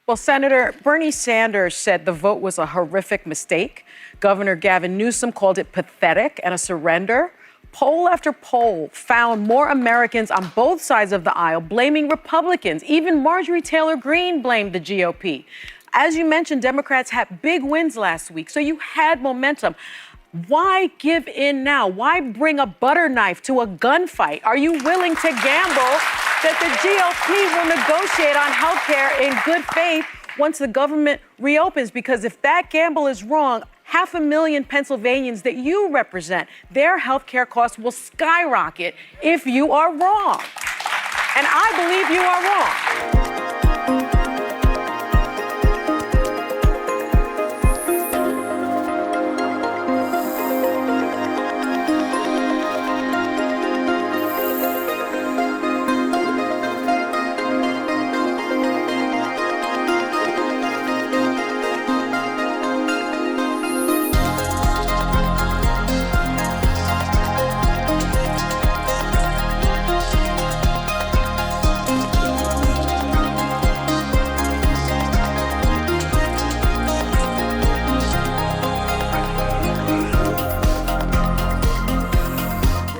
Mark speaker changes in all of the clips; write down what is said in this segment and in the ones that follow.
Speaker 1: Well, Senator Bernie Sanders said the vote was a horrific mistake. Governor Gavin Newsom called it pathetic and a surrender. Poll after poll found more Americans on both sides of the aisle blaming Republicans. Even Marjorie Taylor Greene blamed the GOP. As you mentioned, Democrats had big wins last week, so you had momentum. Why give in now? Why bring a butter knife to a gunfight? Are you willing to gamble that the GOP will negotiate on health care in good faith once the government reopens? Because if that gamble is wrong, 500,000 Pennsylvanians that you represent, their health care costs will skyrocket if you are wrong. And I believe you are wrong.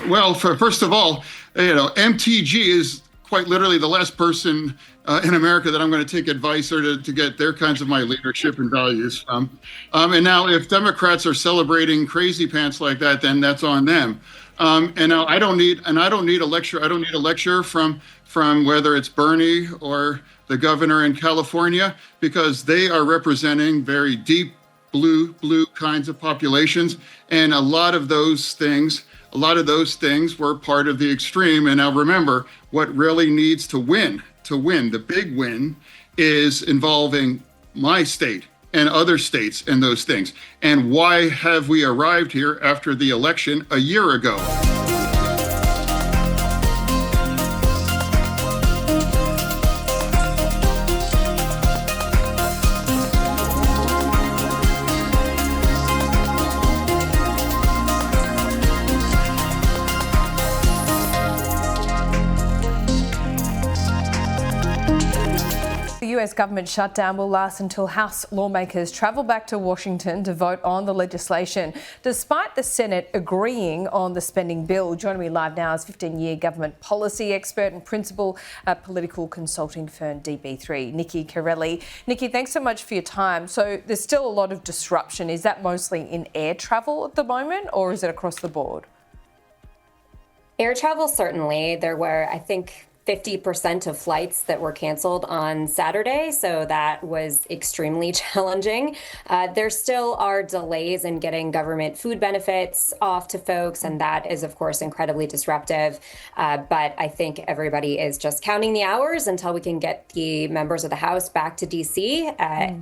Speaker 2: Well, first of all, MTG is quite literally the last person in America that I'm going to take advice or to get their kinds of my leadership and values from. And now, if Democrats are celebrating crazy pants like that, then that's on them. And now I don't need a lecture. I don't need a lecture from whether it's Bernie or the governor in California, because they are representing very deep blue kinds of populations, and a lot of those things were part of the extreme. And now remember, what really needs to win, the big win, is involving my state and other states and those things. And why have we arrived here after the election a year ago?
Speaker 3: The US government shutdown will last until House lawmakers travel back to Washington to vote on the legislation, despite the Senate agreeing on the spending bill. Joining me live now is 15-year government policy expert and principal at political consulting firm DB3, Nikki Corelli. Nikki, thanks so much for your time. So there's still a lot of disruption. Is that mostly in air travel at the moment, or is it across the board?
Speaker 4: Air travel, certainly. There were, I think, 50% of flights that were canceled on Saturday, so that was extremely challenging. There still are delays in getting government food benefits off to folks, and that is, of course, incredibly disruptive. But I think everybody is just counting the hours until we can get the members of the House back to D.C.,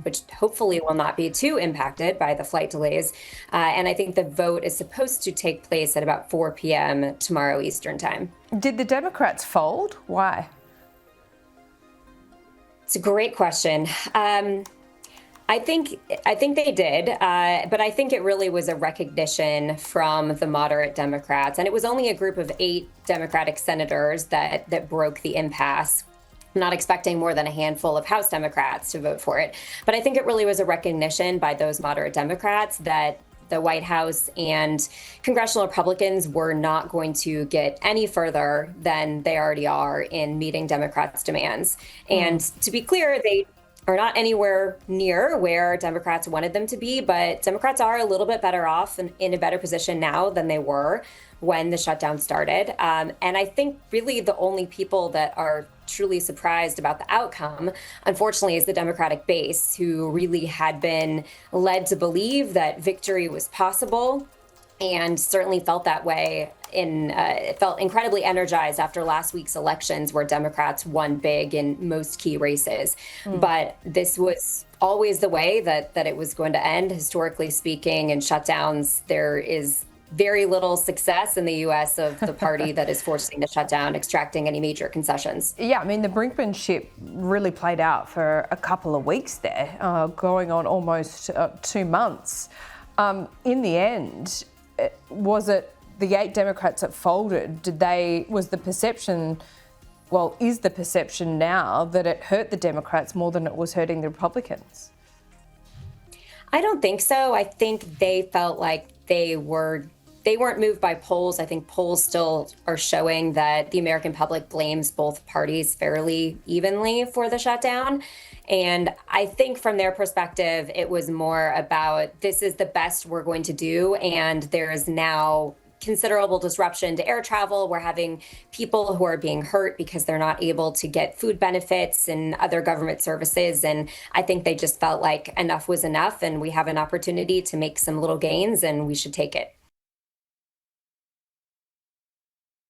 Speaker 4: which hopefully will not be too impacted by the flight delays. And I think the vote is supposed to take place at about 4 p.m. tomorrow Eastern time.
Speaker 3: Did the Democrats fold? Why?
Speaker 4: It's a great question. I think they did, but I think it really was a recognition from the moderate Democrats, and it was only a group of 8 Democratic senators that broke the impasse. I'm not expecting more than a handful of House Democrats to vote for it, but I think it really was a recognition by those moderate Democrats that the White House and congressional Republicans were not going to get any further than they already are in meeting Democrats' demands. And to be clear, they are not anywhere near where Democrats wanted them to be, but Democrats are a little bit better off and in a better position now than they were when the shutdown started. And I think really the only people that are truly surprised about the outcome, unfortunately, is the Democratic base, who really had been led to believe that victory was possible and certainly felt that way. Felt incredibly energized after last week's elections, where Democrats won big in most key races. But this was always the way that it was going to end, historically speaking. In shutdowns, there is very little success in the U.S. of the party that is forcing the shutdown, extracting any major concessions.
Speaker 3: Yeah, I mean, the brinkmanship really played out for a couple of weeks there, going on almost 2 months. In the end, was it the 8 Democrats that folded? Was the perception well, is the perception now that it hurt the Democrats more than it was hurting the Republicans?
Speaker 4: I don't think so. I think they felt like they weren't moved by polls. I think polls still are showing that the American public blames both parties fairly evenly for the shutdown. And I think from their perspective, it was more about this is the best we're going to do. And there is now considerable disruption to air travel. We're having people who are being hurt because they're not able to get food benefits and other government services. And I think they just felt like enough was enough and we have an opportunity to make some little gains and we should take it.